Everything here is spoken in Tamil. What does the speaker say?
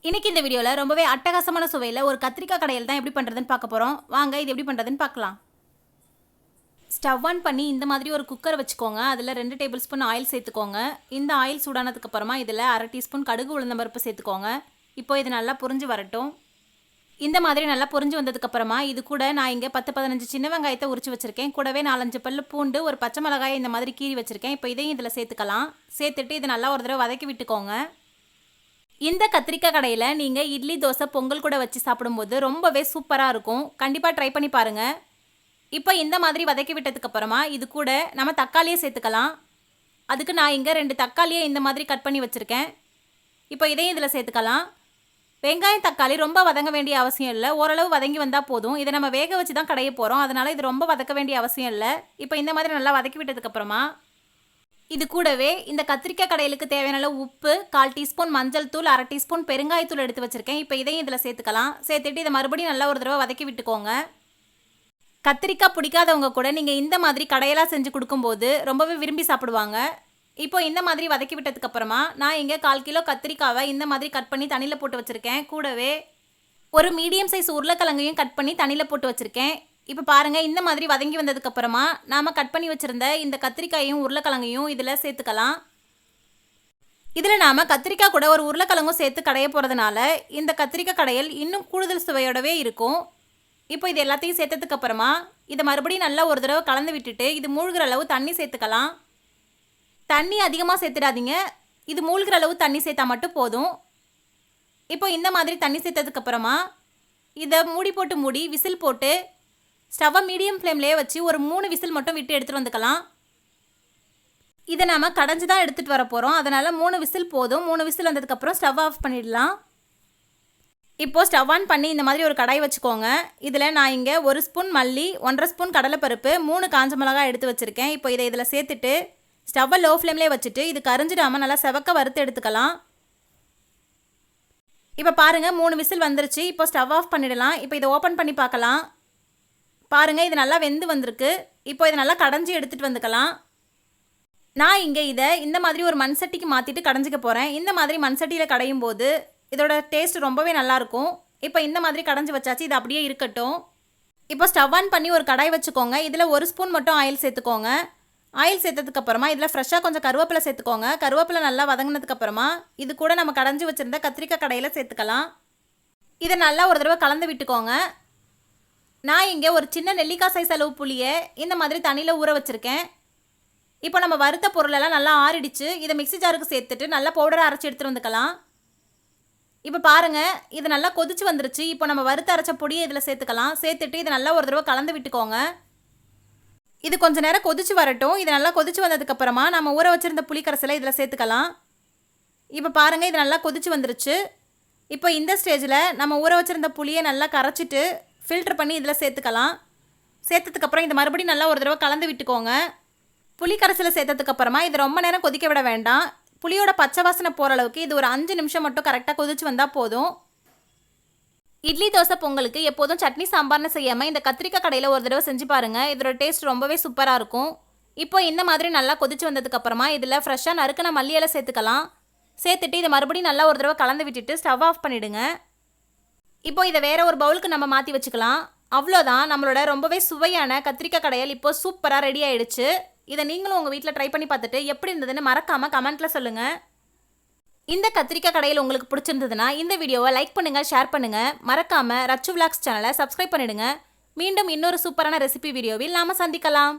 இன்னைக்கு இந்த வீடியோல ரொம்பவே அட்டகாசமான சுவையில் ஒரு கத்திரிக்காய் கடையில் தான் எப்படி பண்ணுறதுன்னு பார்க்க போகிறோம். வாங்க இது எப்படி பண்ணுறதுன்னு பார்க்கலாம். ஸ்டவ் ஆன் பண்ணி இந்த மாதிரி ஒரு குக்கர் வச்சுக்கோங்க. அதில் 2 டேபிள் ஸ்பூன் ஆயில் சேர்த்துக்கோங்க. இந்த ஆயில் சூடானதுக்கு அப்புறமா இதில் 1/2 டீஸ்பூன் கடுகு உளுந்தம் பருப்பு சேர்த்துக்கோங்க. இப்போ இது நல்லா பொரிஞ்சு வரட்டும். இந்த மாதிரி நல்லா பொரிஞ்சு வந்ததுக்கப்புறமா இது கூட நான் இங்கே 10-15 சின்ன வெங்காயத்தை உரிச்சு வச்சுருக்கேன். கூடவே 4-5 பல்லு பூண்டு, ஒரு பச்சை மிளகாய் இந்த மாதிரி கீறி வச்சுருக்கேன். இப்போ இதையும் இதில் சேர்த்துக்கலாம். சேர்த்துட்டு இது நல்லா ஒரு தடவை வதக்கி விட்டுக்கோங்க. இந்த கத்திரிக்காய் கடையில் நீங்கள் இட்லி, தோசை, பொங்கல் கூட வச்சு சாப்பிடும்போது ரொம்பவே சூப்பராக இருக்கும். கண்டிப்பாக ட்ரை பண்ணி பாருங்கள். இப்போ இந்த மாதிரி வதக்கி விட்டதுக்கப்புறமா இது கூட நம்ம தக்காளியை சேர்த்துக்கலாம். அதுக்கு நான் இங்கே 2 தக்காளியை இந்த மாதிரி கட் பண்ணி வச்சுருக்கேன். இப்போ இதையும் இதில் சேர்த்துக்கலாம். வெங்காயம், தக்காளி ரொம்ப வதங்க வேண்டிய அவசியம் இல்லை. ஓரளவு வதங்கி வந்தால் போதும். இதை நம்ம வேக வச்சு தான் கடைய போகிறோம். அதனால் இது ரொம்ப வதக்க வேண்டிய அவசியம் இல்லை. இப்போ இந்த மாதிரி நல்லா வதக்கி விட்டதுக்கப்புறமா இது கூடவே இந்த கத்திரிக்காய் கடையிலுக்கு தேவையான அளவு உப்பு, 1/4 டீஸ்பூன் மஞ்சள் தூள், 1/2 டீஸ்பூன் பெருங்காயத்தூள் எடுத்து வச்சுருக்கேன். இப்போ இதையும் இதில் சேர்த்துக்கலாம். சேர்த்துட்டு இதை மறுபடியும் நல்லா ஒரு தடவை வதக்கி விட்டுக்கோங்க. கத்திரிக்காய் பிடிக்காதவங்க கூட நீங்கள் இந்த மாதிரி கடையெல்லாம் செஞ்சு கொடுக்கும்போது ரொம்பவே விரும்பி சாப்பிடுவாங்க. இப்போ இந்த மாதிரி வதக்கி விட்டதுக்கப்புறமா நான் இங்கே 1/4 கிலோ கத்திரிக்காவை இந்த மாதிரி கட் பண்ணி தண்ணியில் போட்டு வச்சுருக்கேன். கூடவே ஒரு மீடியம் சைஸ் உருளைக்கிழங்கையும் கட் பண்ணி தண்ணியில் போட்டு வச்சுருக்கேன். இப்போ பாருங்கள், இந்த மாதிரி வதங்கி வந்ததுக்கப்புறமா நாம் கட் பண்ணி வச்சுருந்த இந்த கத்திரிக்காயையும் உருளைக்கிழங்கையும் இதில் சேர்த்துக்கலாம். இதில் நாம் கத்திரிக்காய் கூட ஒரு உருளைக்கிழங்கும் சேர்த்து கடைய போகிறதுனால இந்த கத்திரிக்காய் கடையல் இன்னும் கூடுதல் சுவையோடவே இருக்கும். இப்போ இது எல்லாத்தையும் சேர்த்ததுக்கப்புறமா இதை மறுபடியும் நல்லா ஒரு தடவை கலந்து விட்டுட்டு இது மூழ்கிற அளவு தண்ணி சேர்த்துக்கலாம். தண்ணி அதிகமாக சேர்த்துடாதீங்க. இது மூழ்கிற அளவு தண்ணி சேர்த்தா மட்டும் போதும். இப்போ இந்த மாதிரி தண்ணி சேர்த்ததுக்கப்புறமா இதை மூடி விசில் போட்டு ஸ்டவ்வை மீடியம் ஃப்ளேம்லேயே வச்சு ஒரு 3 விசில் மட்டும் விட்டு எடுத்துகிட்டு வந்துக்கலாம். இதை நாம் கடைஞ்சி தான் எடுத்துகிட்டு வர போகிறோம். அதனால் 3 விசில் போதும். 3 விசில் வந்ததுக்கப்புறம் ஸ்டவ் ஆஃப் பண்ணிடலாம். இப்போது ஸ்டவ் ஆன் பண்ணி இந்த மாதிரி ஒரு கடாய் வச்சுக்கோங்க. இதில் நான் இங்கே 1 ஸ்பூன் மல்லி, 1/2 ஸ்பூன் கடலைப்பருப்பு, 3 காஞ்ச மிளகாய் எடுத்து வச்சுருக்கேன். இப்போ இதை இதில் சேர்த்துட்டு ஸ்டவ்வை லோ ஃப்ளேம்லேயே வச்சுட்டு இது கரிஞ்சிடாமல் நல்லா செவக்க வறுத்து எடுத்துக்கலாம். இப்போ பாருங்கள், 3 விசில் வந்துருச்சு. இப்போ ஸ்டவ் ஆஃப் பண்ணிடலாம். இப்போ இதை ஓப்பன் பண்ணி பார்க்கலாம். பாருங்கள், இது நல்லா வெந்து வந்திருக்கு. இப்போ இதை நல்லா கடைஞ்சி எடுத்துகிட்டு வந்துக்கலாம். நான் இங்கே இதை இந்த மாதிரி ஒரு மண் சட்டிக்கு மாற்றிட்டு கடைஞ்சிக்க போகிறேன். இந்த மாதிரி மண் சட்டியில் கடையும் போது இதோட டேஸ்ட் ரொம்பவே நல்லாயிருக்கும். இப்போ இந்த மாதிரி கடைஞ்சி வச்சாச்சு. இது அப்படியே இருக்கட்டும். இப்போ ஸ்டவ் ஆன் பண்ணி ஒரு கடாய் வச்சுக்கோங்க. இதில் 1 ஸ்பூன் மட்டும் ஆயில் சேர்த்துக்கோங்க. ஆயில் சேர்த்ததுக்கப்புறமா இதில் ஃப்ரெஷ்ஷாக கொஞ்சம் கருவேப்பிலை சேர்த்துக்கோங்க. கருவேப்பிலை நல்லா வதங்கினதுக்கப்புறமா இது கூட நம்ம கடைஞ்சி வச்சுருந்த கத்திரிக்காய் கடையில் சேர்த்துக்கலாம். இதை நல்லா ஒரு தடவை கலந்து விட்டுக்கோங்க. நான் இங்கே ஒரு சின்ன நெல்லிக்காய் சைஸ் அளவு புளியை இந்த மாதிரி தண்ணியில் ஊற வச்சுருக்கேன். இப்போ நம்ம வறுத்த பொருளெல்லாம் நல்லா ஆறிடுச்சு. இதை மிக்ஸி ஜாருக்கு சேர்த்துட்டு நல்லா பவுடரை அரைச்சி எடுத்துகிட்டு வந்துக்கலாம். இப்போ பாருங்கள், இது நல்லா கொதிச்சு வந்துருச்சு. இப்போ நம்ம வறுத்து அரைச்ச பொடியை இதில் சேர்த்துக்கலாம். சேர்த்துட்டு இதை நல்லா ஒரு தடவை கலந்து விட்டுக்கோங்க. இது கொஞ்சம் நேரம் கொதிச்சு வரட்டும். இது நல்லா கொதிச்சு வந்ததுக்கப்புறமா நம்ம ஊற வச்சுருந்த புளிக்கரைசலை இதில் சேர்த்துக்கலாம். இப்போ பாருங்கள், இது நல்லா கொதிச்சு வந்துருச்சு. இப்போ இந்த ஸ்டேஜில் நம்ம ஊற வச்சுருந்த புளியை நல்லா கரைச்சிட்டு ஃபில்டர் பண்ணி இதில் சேர்த்துக்கலாம். சேர்த்ததுக்கப்புறம் இதை மறுபடியும் நல்லா ஒரு தடவை கலந்து விட்டுக்கோங்க. புளி கரைசலை சேர்த்ததுக்கப்புறமா இது ரொம்ப நேரம் கொதிக்க விட வேண்டாம். புளியோட பச்சை வாசனை போகிற அளவுக்கு இது ஒரு 5 நிமிஷம் மட்டும் கரெக்டாக கொதிச்சு வந்தால் போதும். இட்லி, தோசை, பொங்கலுக்கு எப்போதும் சட்னி சாம்பார்னு செய்யாமல் இந்த கத்திரிக்காய் கடையில் ஒரு தடவை செஞ்சு பாருங்கள். இதோட டேஸ்ட் ரொம்பவே சூப்பராக இருக்கும். இப்போ இந்த மாதிரி நல்லா கொதிச்சு வந்ததுக்கப்புறமா இதில் ஃப்ரெஷ்ஷாக நறுக்கின மல்லி இலை சேர்த்துக்கலாம். சேர்த்துட்டு இதை மறுபடியும் நல்லா ஒரு தடவை கலந்து விட்டுட்டு ஸ்டவ் ஆஃப் பண்ணிவிடுங்க. இப்போ இதை வேறு ஒரு பவுலுக்கு நம்ம மாற்றி வச்சுக்கலாம். அவ்வளோதான், நம்மளோட ரொம்பவே சுவையான கத்திரிக்காய் கடையல் இப்போ சூப்பராக ரெடி ஆகிடுச்சு. இதை நீங்களும் உங்கள் வீட்டில் ட்ரை பண்ணி பார்த்துட்டு எப்படி இருந்ததுன்னு மறக்காமல் கமெண்ட்டில் சொல்லுங்கள். இந்த கத்திரிக்காய் கடையில் உங்களுக்கு பிடிச்சிருந்ததுன்னா இந்த வீடியோவை லைக் பண்ணுங்கள், ஷேர் பண்ணுங்கள். மறக்காமல் ரச்சு விலாக்ஸ் சேனலை சப்ஸ்கிரைப் பண்ணிவிடுங்க. மீண்டும் இன்னொரு சூப்பரான ரெசிபி வீடியோவில் நாம் சந்திக்கலாம்.